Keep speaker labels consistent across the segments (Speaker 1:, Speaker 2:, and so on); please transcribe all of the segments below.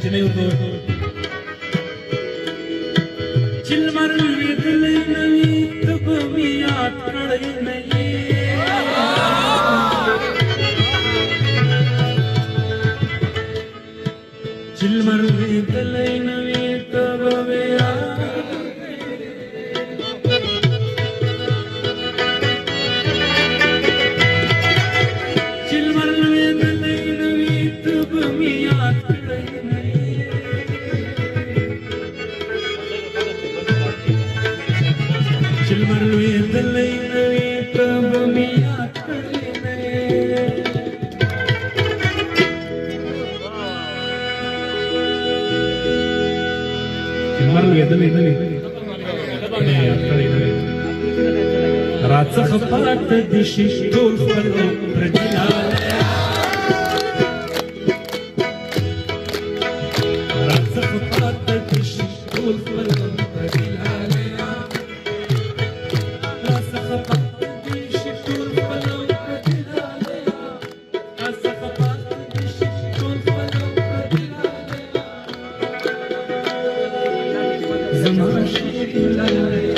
Speaker 1: چې نه ورته چې لمر لوېدلی نه وي ته به مې یاد کړی نه یې چې لمر لوېدلی نه وي ته به مې یاد راڅخه پاته دي شي ټول خپل پردي لالیه راڅخه پاته دي شي ټول خپل پردي لالیه راڅخه پاته دي شي ټول خپل پردي لالیه راڅخه پاته دي شي ټول خپل پردي لالیه زما شي لالیه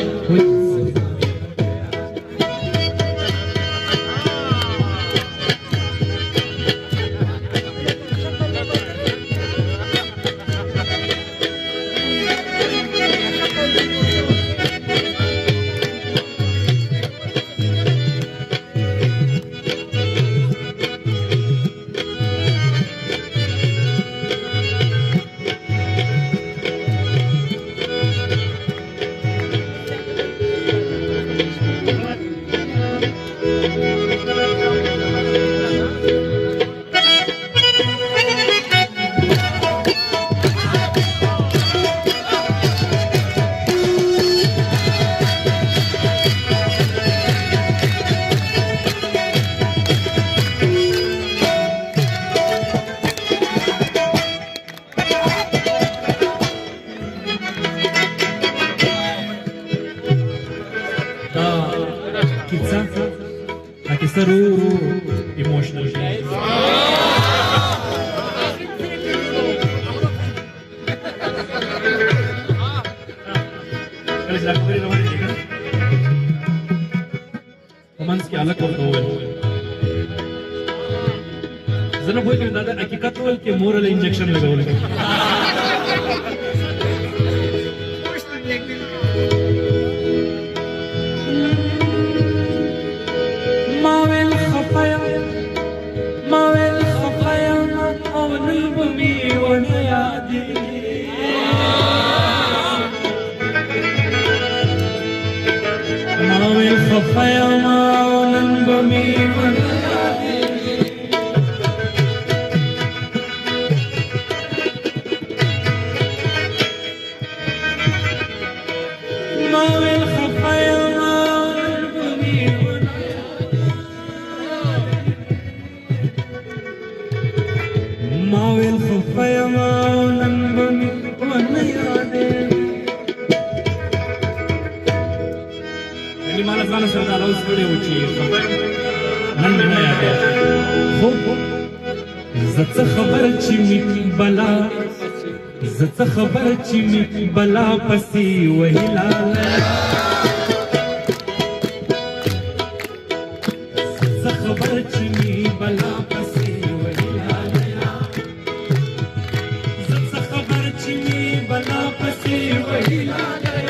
Speaker 1: emotional romans کې الګ ورته وویل زه نه پوهېږم دا د حقیقت وویل کې مورل انجکشن لګول زه خبر چې می بلا پسې وهي لاله زه خبر چې می بلا پسې وهي لاله زه خبر چې می بلا پسې وهي لاله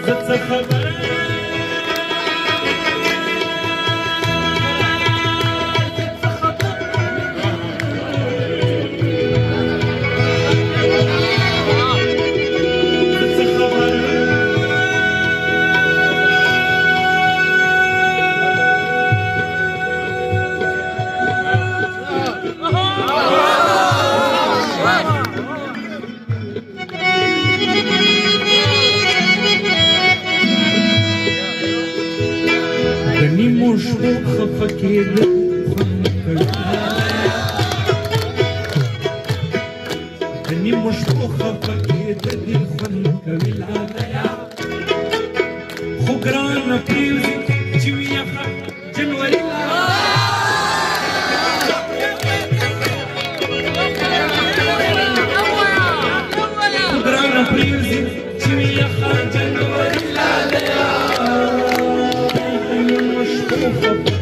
Speaker 1: زه خبر خبر